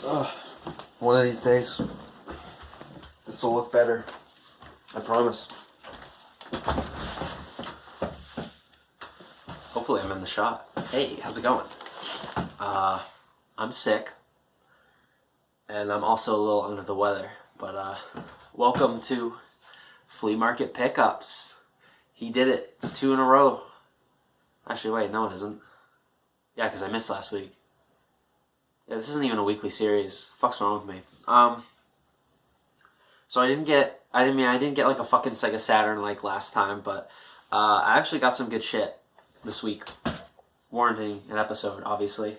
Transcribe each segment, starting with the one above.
One of these days, this will look better. I promise. Hopefully I'm in the shot. Hey, how's it going? I'm sick. And I'm also a little under the weather. But welcome to Flea Market Pickups. He did it. It's 2 in a row. Actually, wait, no it isn't. Yeah, because I missed last week. Yeah, this isn't even a weekly series. Fuck's wrong with me? So I didn't get like a fucking Sega Saturn like last time, but I actually got some good shit this week. Warranting an episode, obviously.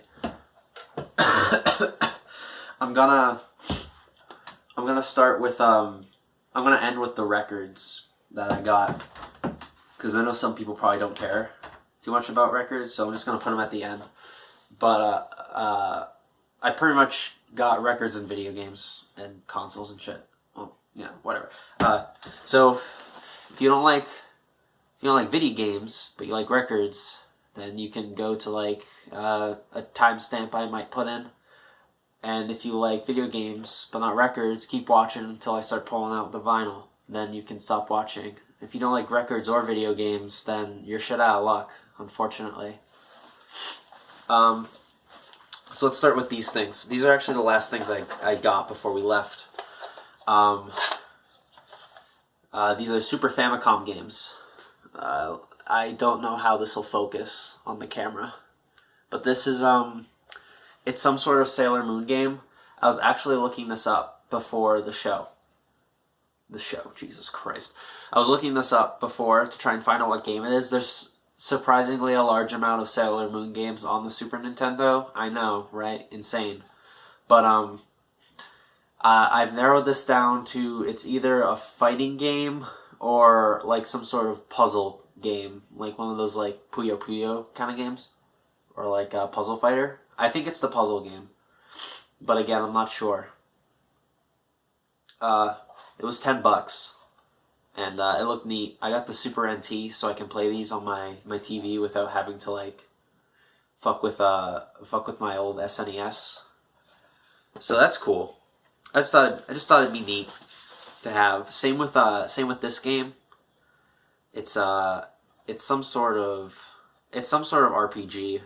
I'm gonna start with I'm gonna end with the records that I got, because I know some people probably don't care too much about records, so I'm just gonna put them at the end. But I pretty much got records in video games and consoles and shit. Well, yeah, whatever. So if you don't like video games but you like records, then you can go to like a timestamp I might put in. And if you like video games but not records, keep watching until I start pulling out the vinyl. Then you can stop watching. If you don't like records or video games, then you're shit out of luck, unfortunately. So let's start with these things. These are actually the last things I got before we left. These are Super Famicom games. I don't know how this will focus on the camera, but this is it's some sort of Sailor Moon game. I was actually looking this up before the show. Jesus Christ. I was looking this up before to try and find out what game it is. There's surprisingly a large amount of Sailor Moon games on the Super Nintendo. I know, right? Insane. But I've narrowed this down to it's either a fighting game or like some sort of puzzle game, like one of those like Puyo Puyo kind of games, or like a Puzzle Fighter. I think it's the puzzle game, but again, I'm not sure. It was $10, and it looked neat. I got the Super NT, so I can play these on my TV without having to like fuck with my old SNES. So that's cool. I just thought it'd be neat to have. Same with this game. It's some sort of RPG.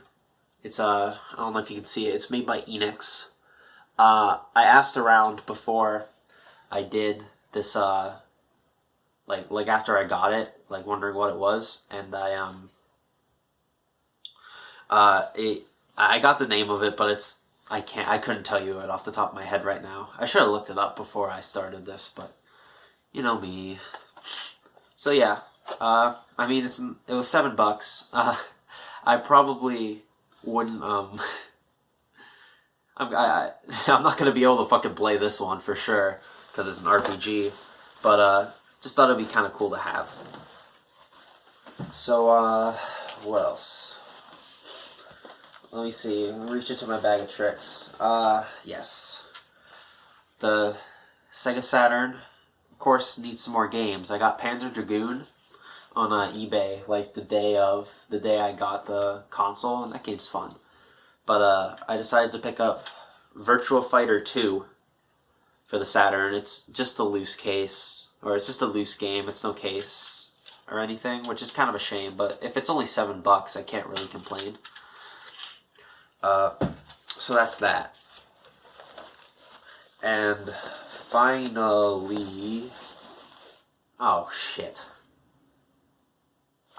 It's I don't know if you can see it. It's made by Enix. I asked around before I did this like after I got it, like wondering what it was, and I got the name of it, but I couldn't tell you it off the top of my head right now. I should have looked it up before I started this, but you know me. So yeah, I mean it was $7. I probably wouldn't I'm not gonna be able to fucking play this one for sure because it's an RPG, but just thought it'd be kind of cool to have. So what else? Let me see. Let me reach into my bag of tricks. Yes. The Sega Saturn, of course, needs some more games. I got Panzer Dragoon on eBay, like the day I got the console, and that game's fun. But I decided to pick up Virtua Fighter 2 for the Saturn. It's just a loose case, or it's just a loose game. It's no case or anything, which is kind of a shame. But if it's only $7, I can't really complain. So that's that. And finally, oh shit.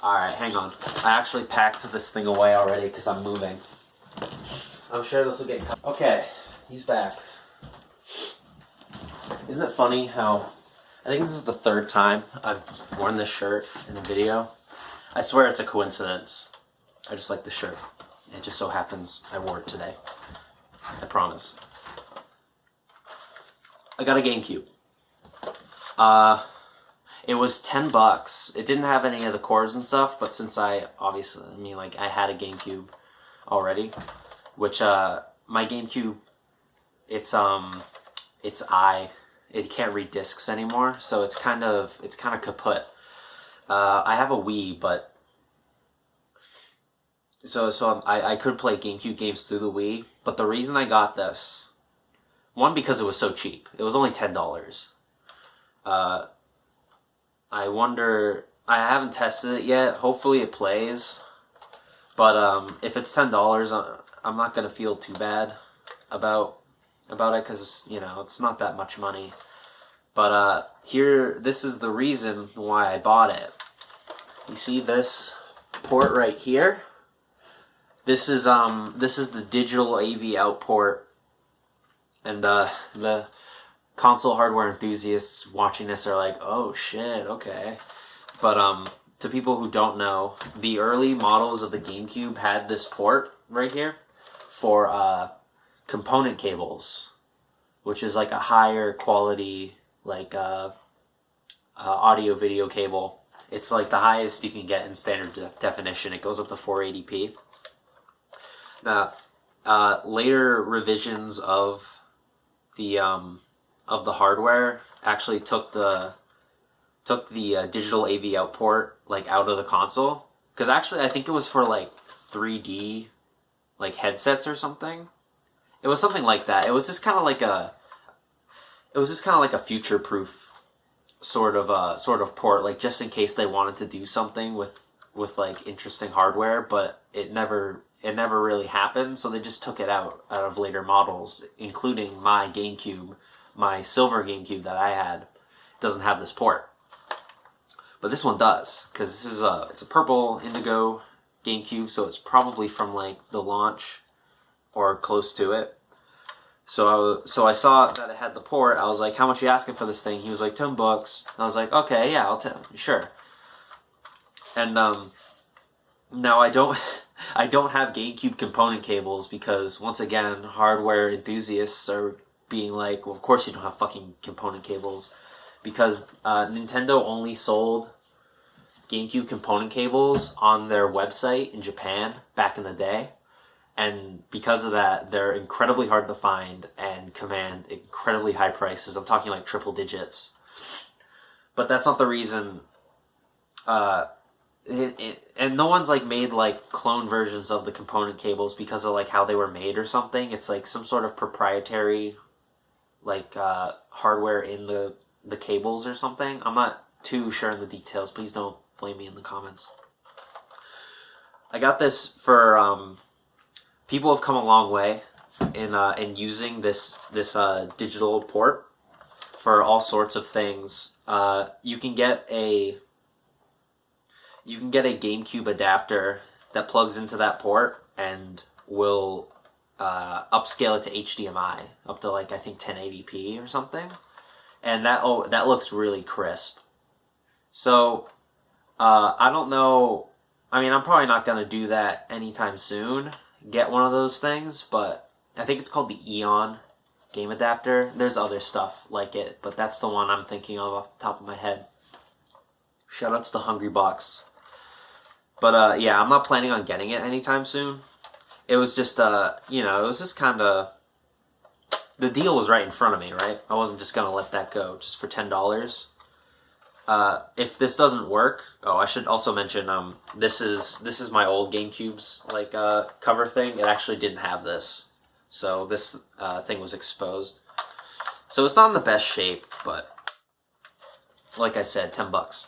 Alright, hang on. I actually packed this thing away already because I'm moving. I'm sure this will get cut. Okay, he's back. Isn't it funny how I think this is the 3rd time I've worn this shirt in a video? I swear it's a coincidence. I just like the shirt. It just so happens I wore it today. I promise. I got a Gamecube. It was $10. It didn't have any of the cores and stuff, but since I had a Gamecube already, which my Gamecube, it can't read discs anymore, so it's kind of kaput. I have a Wii, but so I could play GameCube games through the Wii, but the reason I got this One, because it was so cheap. It was only $10. I wonder... I haven't tested it yet. Hopefully it plays. But if it's $10, I'm not going to feel too bad about it because, you know, it's not that much money. But this is the reason why I bought it. You see this port right here? This is the digital AV out port. And the console hardware enthusiasts watching this are like, oh shit, okay. But to people who don't know, the early models of the Gamecube had this port right here for component cables, which is like a higher quality like audio video cable. It's like the highest you can get in standard definition. It goes up to 480p. Now, later revisions of the hardware actually took the digital AV out port like out of the console, because actually I think it was for like 3D like headsets or something. It was something like that. It was just kind of like a future-proof sort of port, like just in case they wanted to do something with like interesting hardware, but it never really happened. So they just took it out of later models, including my GameCube, my silver GameCube that I had. Doesn't have this port. But this one does, because this is it's a purple indigo GameCube, so it's probably from like the launch or close to it. So I saw that it had the port. I was like, "How much are you asking for this thing?" He was like, $10. And I was like, "Okay, yeah, sure." And now I don't have GameCube component cables because once again, hardware enthusiasts are being like, "Well, of course you don't have fucking component cables." Because Nintendo only sold GameCube component cables on their website in Japan back in the day. And because of that, they're incredibly hard to find and command incredibly high prices. I'm talking like triple digits. But that's not the reason. And no one's like made like clone versions of the component cables because of like how they were made or something. It's like some sort of proprietary like hardware in the cables or something. I'm not too sure in the details. Please don't flame me in the comments. I got this for people have come a long way in using this digital port for all sorts of things. You can get a GameCube adapter that plugs into that port and will upscale it to HDMI up to like I think 1080p or something. And that looks really crisp. So, I don't know. I mean, I'm probably not going to do that anytime soon. Get one of those things, but I think it's called the Eon game adapter. There's other stuff like it, but that's the one I'm thinking of off the top of my head. Shoutouts to Hungry Box. But, yeah, I'm not planning on getting it anytime soon. It was just, it was just kind of... The deal was right in front of me, right? I wasn't just gonna let that go just for $10. If this doesn't work, I should also mention this is my old GameCube's like cover thing. It actually didn't have this, so this thing was exposed. So it's not in the best shape, but like I said, $10.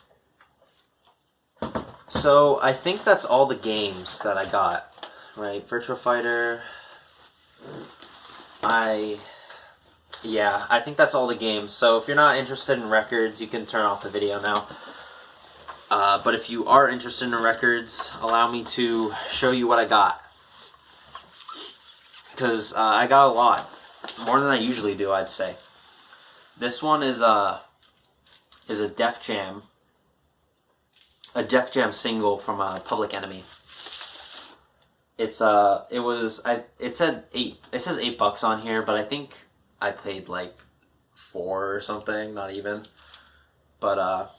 So I think that's all the games that I got, right? Virtua Fighter. I think that's all the games. So if you're not interested in records, you can turn off the video now. But if you are interested in records, allow me to show you what I got. Because I got a lot. More than I usually do, I'd say. This one is a Def Jam. A Def Jam single from Public Enemy. It says $8 on here, but I think I paid like $4 or something, not even. But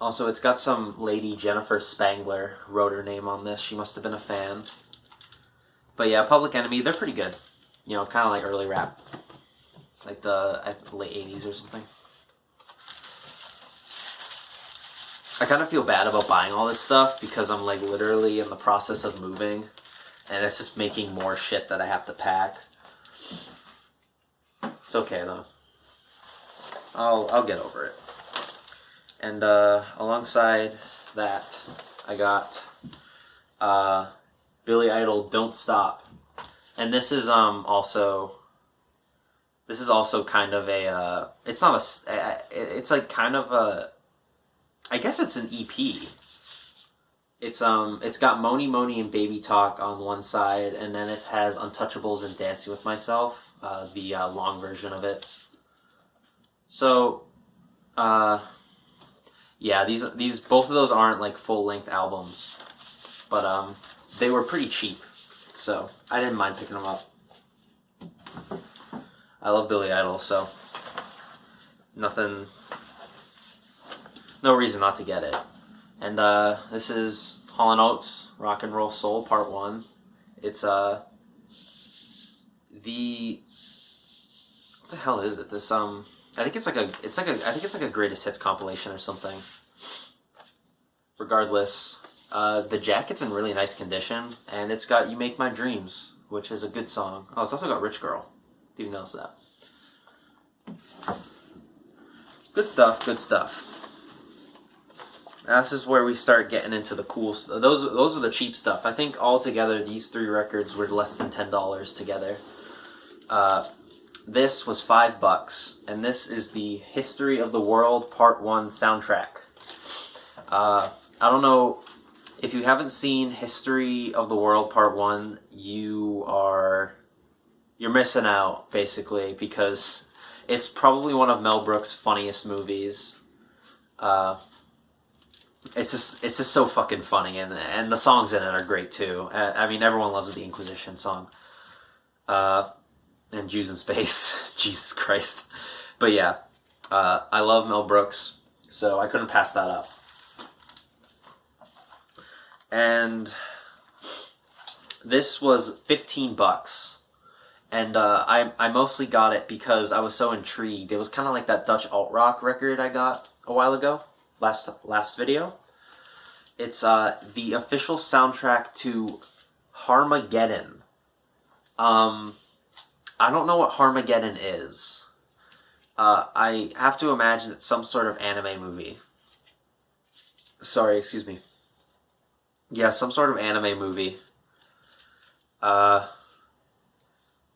also it's got some lady, Jennifer Spangler, wrote her name on this. She must have been a fan. But yeah, Public Enemy, they're pretty good. You know, kind of like early rap. Like the late 80s or something. I kind of feel bad about buying all this stuff because I'm like literally in the process of moving. And it's just making more shit that I have to pack. It's okay though. I'll get over it. And alongside that, I got Billy Idol, "Don't Stop," and this is also kind of a it's not a it's like kind of a, I guess it's an EP. It's got Moni Moni and Baby Talk on one side, and then it has Untouchables and Dancing with Myself, the long version of it. So, yeah, these both of those aren't like full length albums, but they were pretty cheap, so I didn't mind picking them up. I love Billy Idol, so no reason not to get it. And this is Hall & Oates, "Rock and Roll Soul" Part 1. It's what the hell is it? This I think it's like a greatest hits compilation or something. Regardless, the jacket's in really nice condition, and it's got "You Make My Dreams," which is a good song. Oh, it's also got "Rich Girl." Didn't even notice that. Good stuff. Good stuff. Now, this is where we start getting into the cool stuff. Those are the cheap stuff. I think altogether these 3 records were less than $10 together. This was $5, and this is the History of the World Part 1 soundtrack. I don't know if you haven't seen History of the World Part 1, you're missing out, basically, because it's probably one of Mel Brooks' funniest movies. It's just so fucking funny, and the songs in it are great too. I mean, everyone loves the Inquisition song, and Jews in Space. Jesus Christ. But yeah, I love Mel Brooks, so I couldn't pass that up. And this was $15, and I mostly got it because I was so intrigued. It was kind of like that Dutch alt rock record I got a while ago. Last video. It's the official soundtrack to Harmageddon. I don't know what Harmageddon is. I have to imagine it's some sort of anime movie. Sorry, excuse me. Yeah, some sort of anime movie. I'll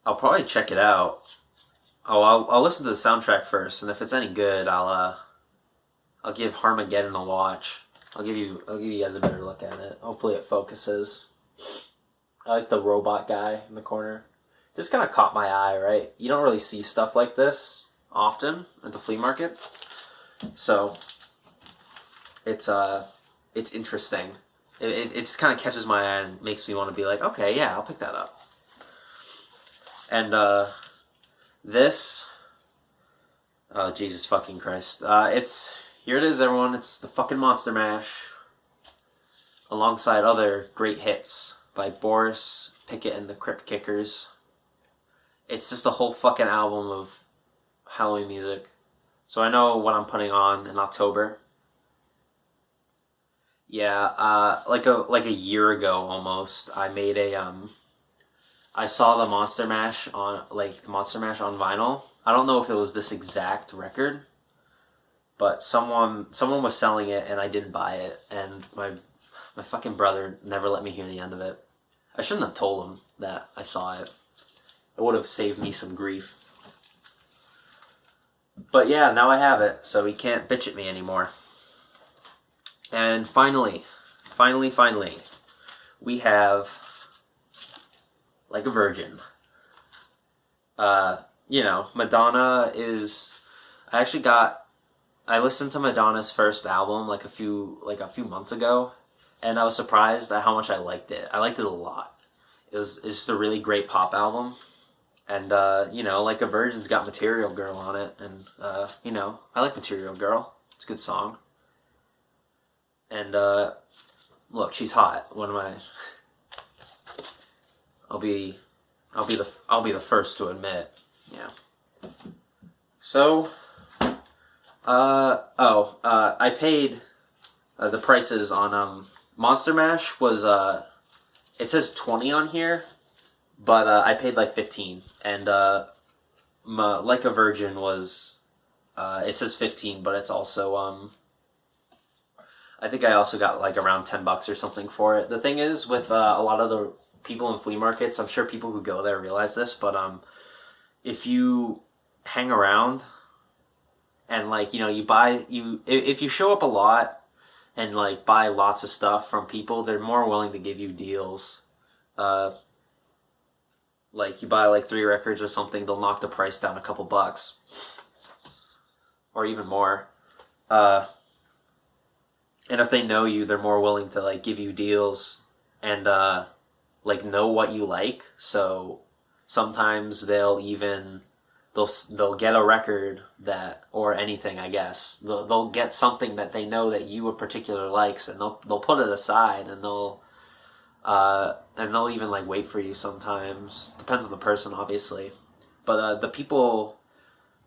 probably check it out. Oh, I'll listen to the soundtrack first, and if it's any good, I'll give Harmageddon a watch. I'll give you guys a better look at it. Hopefully it focuses. I like the robot guy in the corner. This kind of caught my eye, right? You don't really see stuff like this often at the flea market. So it's interesting. It just kind of catches my eye and makes me want to be like, okay, yeah, I'll pick that up. And this, oh Jesus fucking Christ, here it is, everyone. It's the fucking Monster Mash, alongside other great hits by Boris Pickett and the Crypt Kickers. It's just a whole fucking album of Halloween music. So I know what I'm putting on in October. Yeah, like a year ago almost, I made I saw the Monster Mash on vinyl. I don't know if it was this exact record, but someone was selling it and I didn't buy it, and my fucking brother never let me hear the end of it. I shouldn't have told him that I saw it. It would have saved me some grief. But yeah, now I have it, so he can't bitch at me anymore. And finally, we have Like a Virgin. Madonna is... I listened to Madonna's first album like a few months ago, and I was surprised at how much I liked it. I liked it a lot. It's just a really great pop album. And, Like a Virgin's got Material Girl on it, and, I like Material Girl. It's a good song. And, look, she's hot. What am I... I'll be the first to admit. Yeah. So, I paid, the prices on, Monster Mash was, it says 20 on here, but, I paid like 15, and, Like a Virgin was, it says 15, but it's also, I think I also got like around $10 or something for it. The thing is, with a lot of the people in flea markets, I'm sure people who go there realize this, but if you hang around and like, you know, if you show up a lot and like buy lots of stuff from people, they're more willing to give you deals. Like you buy like 3 records or something, they'll knock the price down a couple bucks or even more. And if they know you, they're more willing to like give you deals and like know what you like. So sometimes they'll get a record that, or anything, I guess. They'll get something that they know that you in particular likes, and they'll put it aside, and they'll even like wait for you sometimes. Depends on the person, obviously. But the people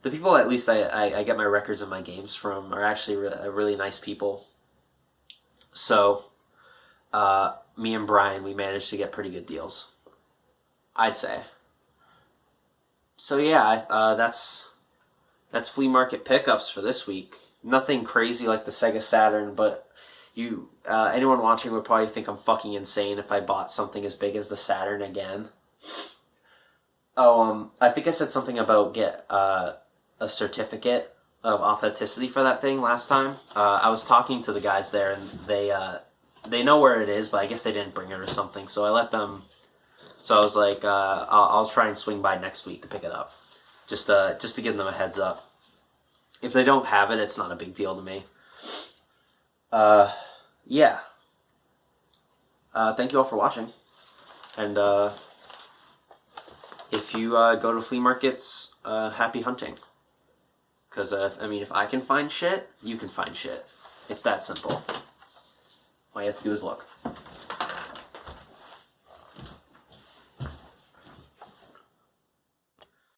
at least I get my records and my games from are actually really nice people. So, me and Brian, we managed to get pretty good deals, I'd say. So yeah, that's flea market pickups for this week. Nothing crazy like the Sega Saturn, but anyone watching would probably think I'm fucking insane if I bought something as big as the Saturn again. Oh, I think I said something about get a certificate of authenticity for that thing last time. I was talking to the guys there, and they know where it is, but I guess they didn't bring it or something. So I let them. So I was like, I'll try and swing by next week to pick it up, just to give them a heads up. If they don't have it, it's not a big deal to me. Yeah. Thank you all for watching, and if you go to flea markets, happy hunting. Because, if I can find shit, you can find shit. It's that simple. All you have to do is look.